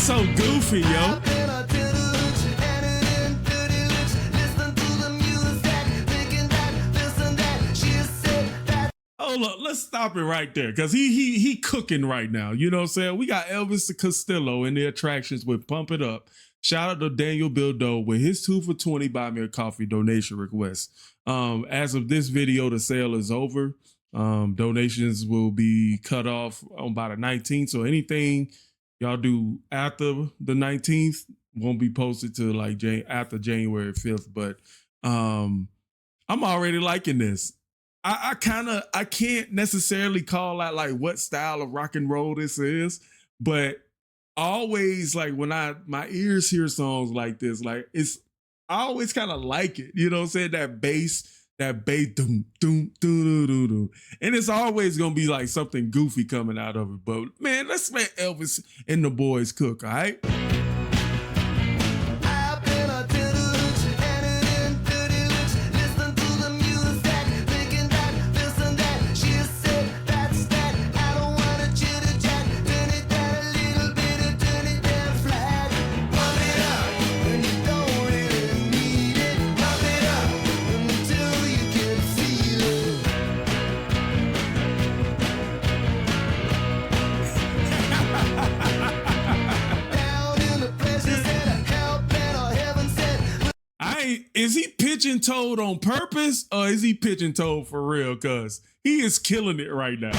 so goofy, yo. Hold up, let's stop it right there, because he cooking right now. You know what I'm saying? We got Elvis Costello in the attractions with Pump It Up. Shout out to Daniel Bildo with his 2 for $20 buy me a coffee donation request. As of this video, the sale is over. Donations will be cut off on by the 19th. So anything y'all do after the 19th won't be posted to like after January 5th. But I'm already liking this. I can't necessarily call out like what style of rock and roll this is, but always like when my ears hear songs like this, like I always kind of like it. You know what I'm saying? That bass, doom, doom, doo, doo, doo, doo. And it's always gonna be like something goofy coming out of it. But man, let's let Elvis and the boys cook, all right? Is he pigeon-toed on purpose or is he pigeon-toed for real? Because he is killing it right now.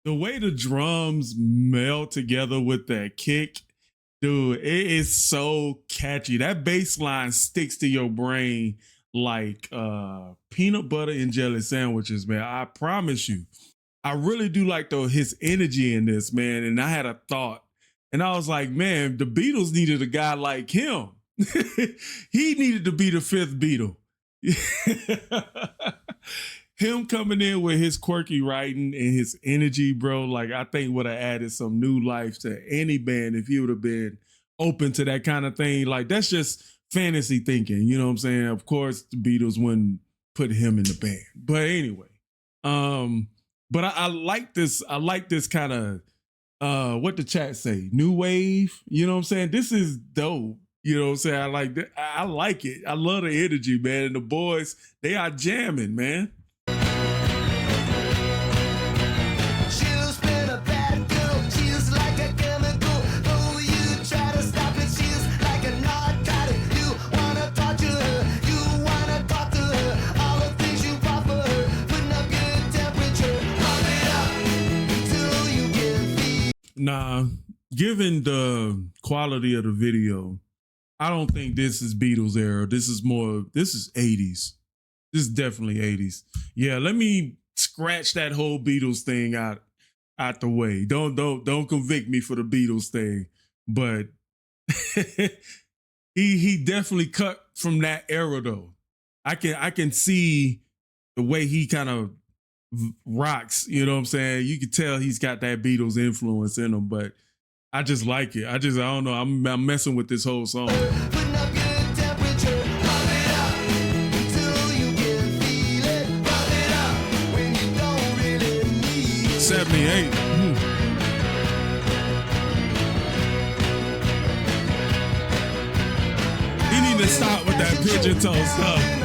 The way the drums meld together with that kick, dude, it is so catchy. That bass line sticks to your brain like peanut butter and jelly sandwiches, man. I promise you. I really do like his energy in this, man. And I had a thought. And I was like, man, the Beatles needed a guy like him. He needed to be the 5th Beatle. Him coming in with his quirky writing and his energy, bro, like I think would have added some new life to any band if he would have been open to that kind of thing. Like that's just fantasy thinking, you know what I'm saying? Of course, the Beatles wouldn't put him in the band. But anyway, but I like this. I like this kind of what the chat say, new wave. You know what I'm saying? This is dope. You know what I'm saying? I like that. I like it. I love the energy, man. And the boys, they are jamming, man. Nah, given the quality of the video, I don't think this is Beatles era. This is 80s. This is definitely 80s. Yeah, let me scratch that whole Beatles thing out the way. Don't convict me for the Beatles thing. But he definitely cut from that era though. I can see the way he kind of rocks, you know what I'm saying? You can tell he's got that Beatles influence in him, but I just like it. I don't know. I'm messing with this whole song. 78. He need to stop with that pigeon toe stuff.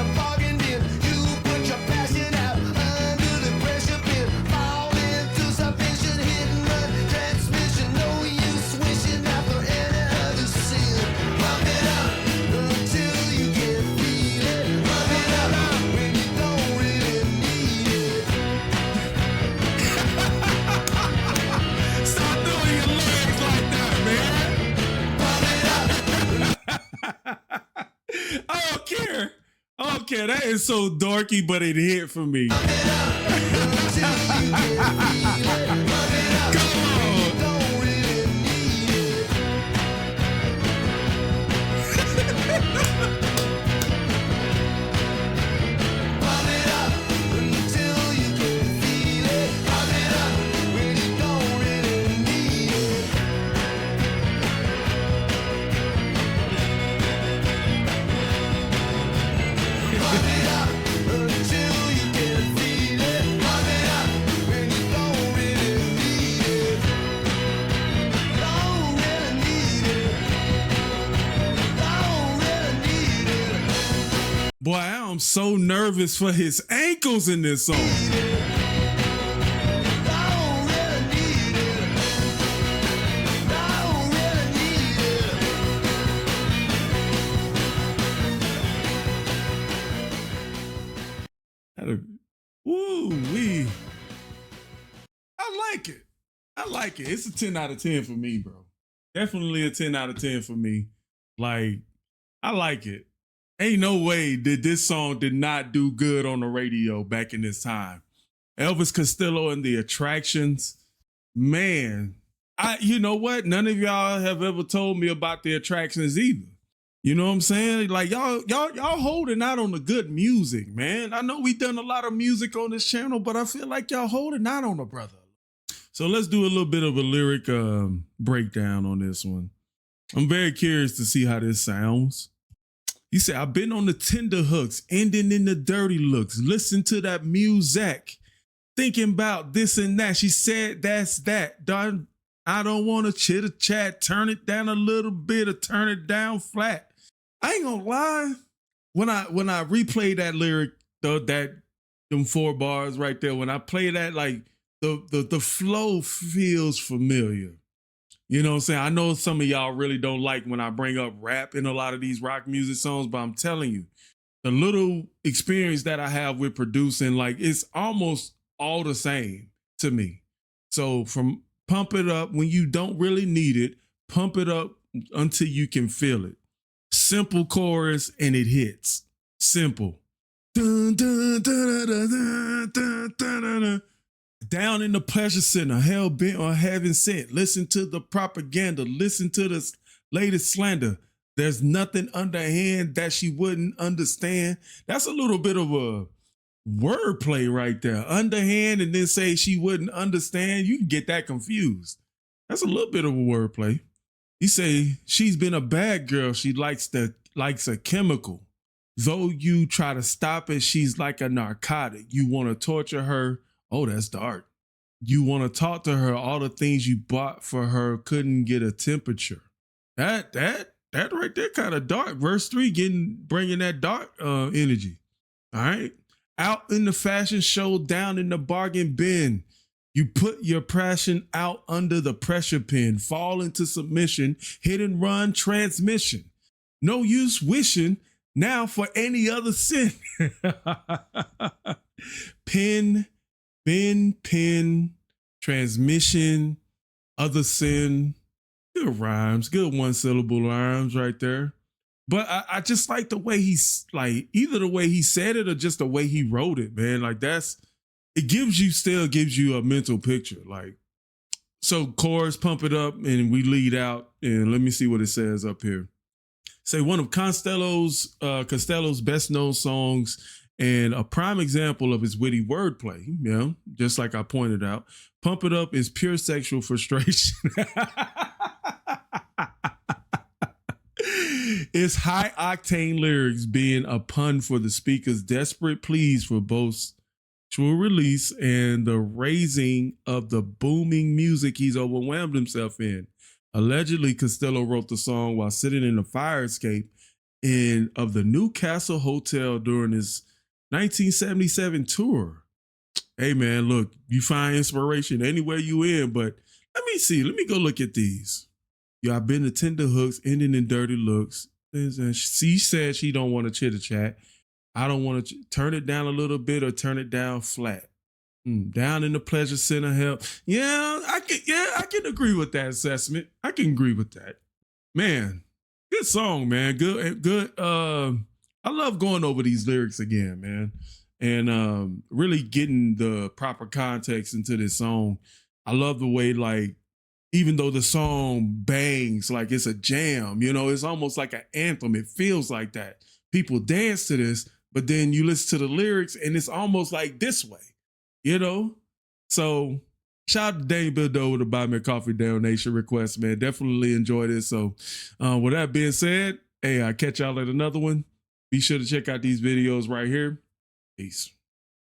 Okay, that is so dorky, but it hit for me. Come Boy, I'm so nervous for his ankles in this song. Woo-wee. I like it. I like it. It's a 10 out of 10 for me, bro. Definitely a 10 out of 10 for me. Like, I like it. Ain't no way that this song did not do good on the radio back in this time. Elvis Costello and the Attractions. Man, you know what? None of y'all have ever told me about the Attractions either. You know what I'm saying? Like y'all holding out on the good music, man. I know we done a lot of music on this channel, but I feel like y'all holding out on a brother. So let's do a little bit of a lyric breakdown on this one. I'm very curious to see how this sounds. He said, I've been on the tender hooks, ending in the dirty looks. Listen to that music, thinking about this and that. She said, that's that. Darn, I don't want to chitter chat. Turn it down a little bit or turn it down flat. I ain't gonna lie. When I replay that lyric, them 4 bars right there, when I play that, like the flow feels familiar. You know what I'm saying? I know some of y'all really don't like when I bring up rap in a lot of these rock music songs, but I'm telling you, the little experience that I have with producing, like it's almost all the same to me. So from pump it up when you don't really need it, pump it up until you can feel it. Simple chorus and it hits. Simple. Dun, dun, dun, dun, dun, dun, dun, dun, dun. Down in the pleasure center, hell bent on heaven sent. Listen to the propaganda. Listen to the latest slander. There's nothing underhand that she wouldn't understand. That's a little bit of a wordplay right there. Underhand and then say she wouldn't understand. You can get that confused. That's a little bit of a wordplay. You say she's been a bad girl. She likes a chemical. Though you try to stop it, she's like a narcotic. You want to torture her. Oh, that's dark. You want to talk to her. All the things you bought for her couldn't get a temperature. That right there kind of dark. Verse 3 bringing that dark energy. All right. Out in the fashion show, down in the bargain bin. You put your passion out under the pressure pin. Fall into submission. Hit and run transmission. No use wishing now for any other sin. Pin, transmission, other sin. Good rhymes, good 1-syllable rhymes right there. But I just like the way he's like, either the way he said it or just the way he wrote it, man. Like still gives you a mental picture. Like, so chorus, pump it up, and we lead out. And let me see what it says up here. Say one of Costello's best known songs and a prime example of his witty wordplay, you know, just like I pointed out. Pump It Up is pure sexual frustration. It's high octane lyrics being a pun for the speaker's desperate pleas for both true release and the raising of the booming music he's overwhelmed himself in. Allegedly, Costello wrote the song while sitting in a fire escape of the Newcastle Hotel during his 1977 tour. Hey man, look, you find inspiration anywhere you in, but let me go look at these. Yeah, I've been to tender hooks, ending in dirty looks. And she said she don't want to chitter chat. I don't want to turn it down a little bit or turn it down flat. Down in the pleasure center, hell. Yeah, I can agree with that assessment. I can agree with that. Man, good song, man. Good I love going over these lyrics again, man, and really getting the proper context into this song. I love the way, like, even though the song bangs like it's a jam, you know, it's almost like an anthem. It feels like that. People dance to this, but then you listen to the lyrics and it's almost like this way, you know? So shout out to Daniel Bildo with the Buy Me a Coffee donation request, man. Definitely enjoy this. So with that being said, hey, I'll catch y'all at another one. Be sure to check out these videos right here. Peace.